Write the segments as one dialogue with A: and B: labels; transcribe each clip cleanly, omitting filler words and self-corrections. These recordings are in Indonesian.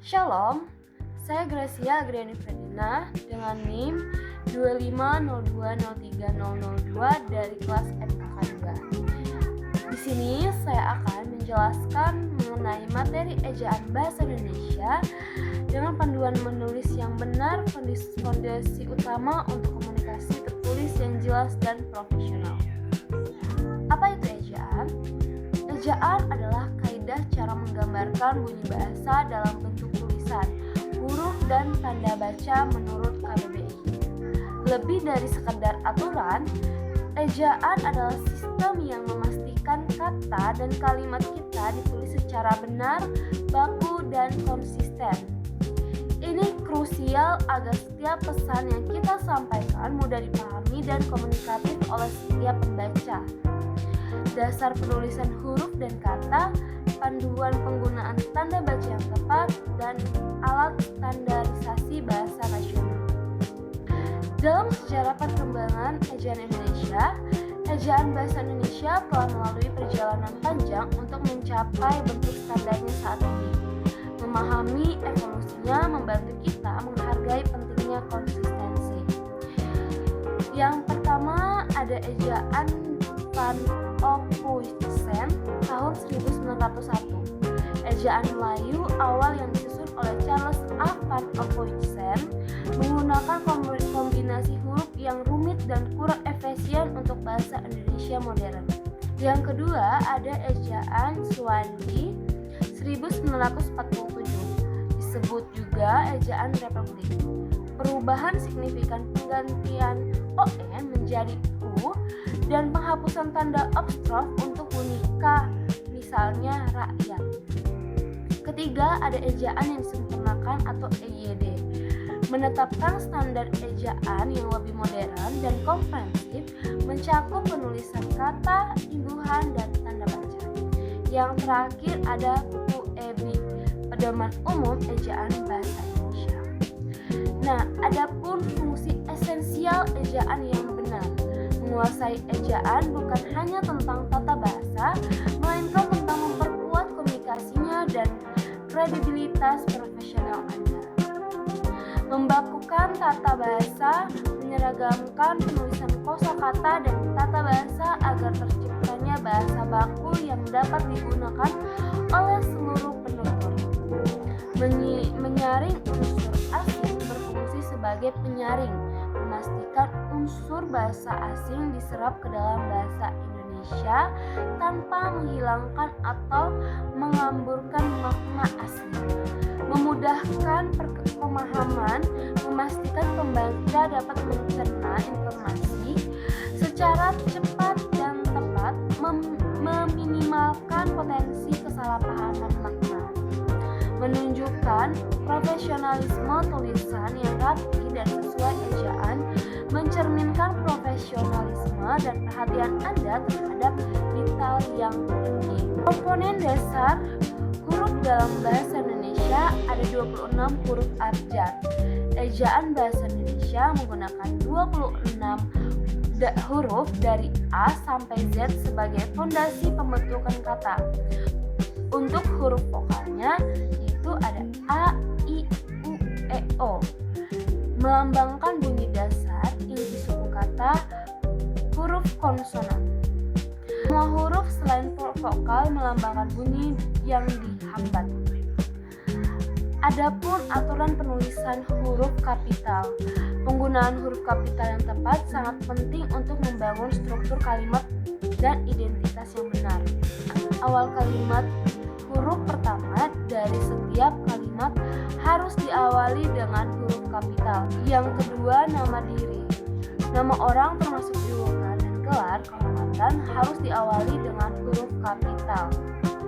A: Shalom, saya Gracia Agriani Ferdina dengan NIM 250203002 dari kelas MKK 2. Di sini saya akan menjelaskan mengenai materi ejaan bahasa Indonesia dengan panduan menulis yang benar, fondasi utama untuk komunikasi tertulis yang jelas dan profesional. Apa itu ejaan? Ejaan adalah kaidah cara menggambarkan bunyi bahasa dalam bentuk tulisan, huruf, dan tanda baca menurut KBBI. Lebih dari sekedar aturan, ejaan adalah sistem yang memastikan kata dan kalimat kita ditulis secara benar, baku, dan konsisten. Ini krusial agar setiap pesan yang kita sampaikan mudah dipahami dan komunikatif oleh setiap pembaca. Dasar penulisan huruf dan kata, panduan penggunaan tanda baca yang tepat, dan alat standarisasi bahasa nasional. Dalam sejarah perkembangan ejaan Indonesia, ejaan bahasa Indonesia telah melalui perjalanan panjang untuk mencapai bentuk standarnya saat ini. Memahami evolusinya membantu kita menghargai pentingnya konsistensi. Yang pertama ada ejaan Van Ophuijsen tahun 1901. Ejaan Melayu awal yang disusun oleh Charles A. Van Ophuijsen menggunakan kombinasi huruf yang rumit dan kurang efisien untuk bahasa Indonesia modern. Yang kedua ada ejaan Suwandi 1947, disebut juga ejaan Republik. Perubahan signifikan penggantian ON menjadi U dan penghapusan tanda apostrof untuk bunyi K, misalnya rakyat. Ketiga ada ejaan yang disempurnakan atau EYD, menetapkan standar ejaan yang lebih modern dan komprehensif, mencakup penulisan kata, imbuhan, dan tanda baca. Yang terakhir ada UEB, pedoman umum ejaan bahasa Indonesia. Nah, adapun fungsi esensial ejaan yang benar. Menguasai ejaan bukan hanya tentang tata bahasa, melainkan tentang memperkuat komunikasinya dan kredibilitas profesional Anda. Membakukan tata bahasa, menyeragamkan penulisan kosakata dan tata bahasa agar terciptanya bahasa baku yang dapat digunakan oleh seluruh penutur. Menyaring unsur asing berfungsi sebagai penyaring, memastikan unsur bahasa asing diserap ke dalam bahasa Indonesia tanpa menghilangkan atau mengamburkan makna asli. Memudahkan pemahaman, memastikan pembaca dapat mencerna informasi secara cepat dan tepat, meminimalkan potensi kesalahpahaman makna. Menunjukkan profesionalisme tulisan yang rapi dan sesuai ejaan, mencerminkan profesionalisme dan perhatian Anda terhadap detail yang tinggi. Komponen dasar huruf dalam bahasa Indonesia ada 26 huruf abjad. Ejaan bahasa Indonesia menggunakan 26 huruf dari A sampai Z sebagai fondasi pembentukan kata. Untuk huruf vokalnya itu ada A, I, U, E, O, melambangkan bunyi dasar inti suku kata huruf konsonan. Semua huruf selain vokal melambangkan bunyi yang dihambat. Adapun aturan penulisan huruf kapital. Penggunaan huruf kapital yang tepat sangat penting untuk membangun struktur kalimat dan identitas yang benar. Awal kalimat huruf pertama dari setiap kalimat harus diawali dengan huruf kapital. Yang kedua, nama diri. Nama orang termasuk julukan dan gelar kehormatan harus diawali dengan huruf kapital.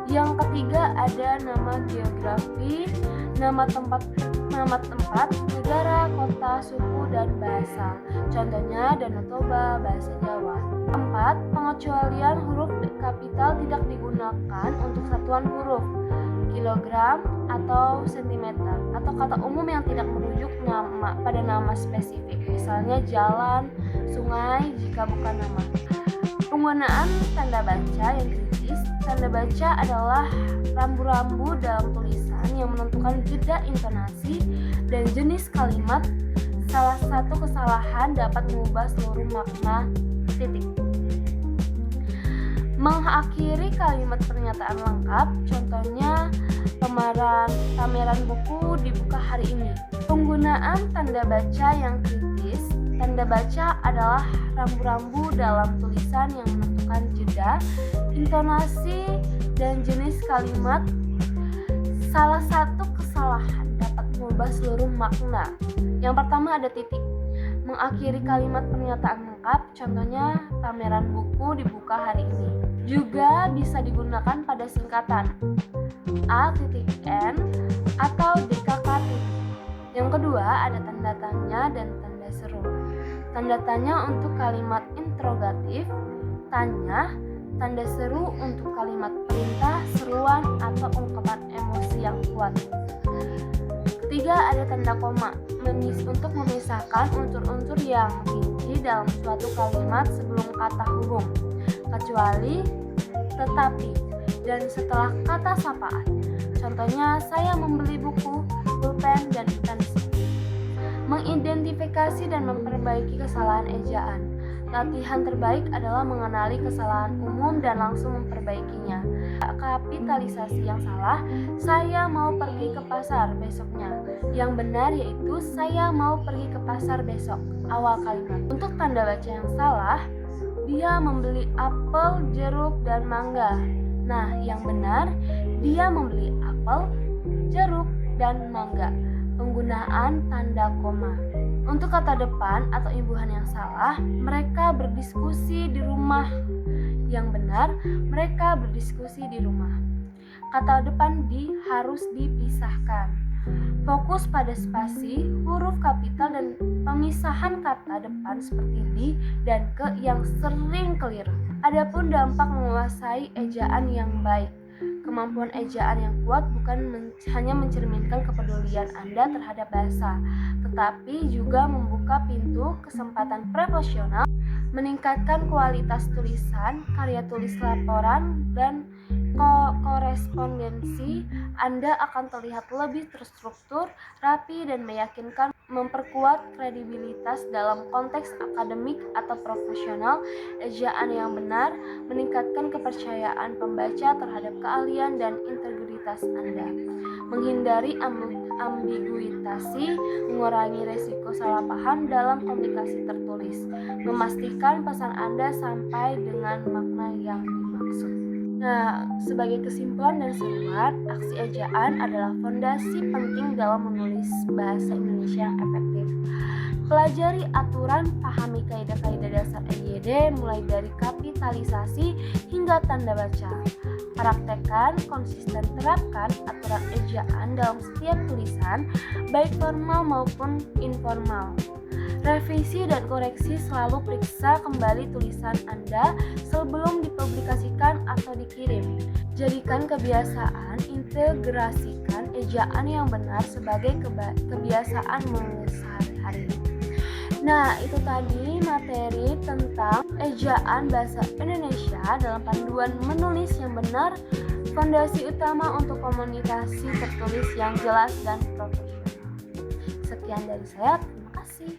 A: Yang ketiga ada nama geografi, nama tempat, negara, kota, suku, dan bahasa. Contohnya Danau Toba, bahasa Jawa. 4. Pengecualian huruf kapital tidak digunakan untuk satuan huruf, kilogram, atau sentimeter, atau kata umum yang tidak merujuk pada nama spesifik, misalnya jalan, sungai, jika bukan nama. Penggunaan tanda baca yang kritis. Tanda baca adalah rambu-rambu dalam tulisan yang menentukan jeda intonasi dan jenis kalimat. Salah satu kesalahan dapat mengubah seluruh makna. Mengakhiri kalimat pernyataan lengkap, contohnya pameran buku dibuka hari ini. Penggunaan tanda baca yang kritis. Tanda baca adalah rambu-rambu dalam tulisan yang menentukan jeda, intonasi, dan jenis kalimat. Salah satu kesalahan dapat mengubah seluruh makna. Yang pertama ada titik. Mengakhiri kalimat pernyataan lengkap, contohnya pameran buku dibuka hari ini. Juga bisa digunakan pada singkatan A.N atau DKK. Yang kedua ada tanda tanya dan tanda seru. Tanda tanya untuk kalimat interrogatif, tanya, tanda seru untuk kalimat perintah, seruan, atau ungkapan emosi yang kuat. Ketiga ada tanda koma untuk memisahkan unsur-unsur yang rinci dalam suatu kalimat sebelum kata hubung, kecuali, tetapi, dan setelah kata sapaan. Contohnya, saya membeli buku, pulpen, dan pensil. Mengidentifikasi dan memperbaiki kesalahan ejaan. Latihan terbaik adalah mengenali kesalahan umum dan langsung memperbaikinya. Kapitalisasi yang salah, saya mau pergi ke pasar besoknya. Yang benar yaitu saya mau pergi ke pasar besok, awal kalimat. Untuk tanda baca yang salah, dia membeli apel, jeruk, dan mangga. Nah, yang benar, dia membeli apel, jeruk, dan mangga. Penggunaan tanda koma. Untuk kata depan atau imbuhan yang salah, mereka berdiskusi di rumah. Yang benar, mereka berdiskusi di rumah. Kata depan harus dipisahkan. Fokus pada spasi, huruf kapital, dan pemisahan kata depan seperti di dan ke yang sering keliru. Adapun dampak menguasai ejaan yang baik. Kemampuan ejaan yang kuat bukan hanya mencerminkan kepedulian Anda terhadap bahasa, tetapi juga membuka pintu kesempatan profesional, meningkatkan kualitas tulisan, karya tulis laporan, dan korespondensi. Anda akan terlihat lebih terstruktur, rapi, dan meyakinkan, memperkuat kredibilitas dalam konteks akademik atau profesional. Ejaan yang benar meningkatkan kepercayaan pembaca terhadap keahlian dan integritas Anda. Menghindari ambiguitasi, mengurangi resiko salah paham dalam komunikasi tertulis, memastikan pesan Anda sampai dengan makna yang dimaksud. Nah, sebagai kesimpulan dan seruan, aksi ejaan adalah fondasi penting dalam menulis bahasa Indonesia yang efektif. Pelajari aturan, pahami kaidah-kaidah dasar EYD mulai dari kapitalisasi hingga tanda baca. Praktekkan, konsisten terapkan aturan ejaan dalam setiap tulisan, baik formal maupun informal. Revisi dan koreksi, selalu periksa kembali tulisan Anda sebelum dipublikasikan atau dikirim. Jadikan kebiasaan, integrasikan ejaan yang benar sebagai kebiasaan sehari-hari. Nah, itu tadi materi tentang ejaan bahasa Indonesia dalam panduan menulis yang benar, fondasi utama untuk komunikasi tertulis yang jelas dan profesional. Sekian dari saya, terima kasih.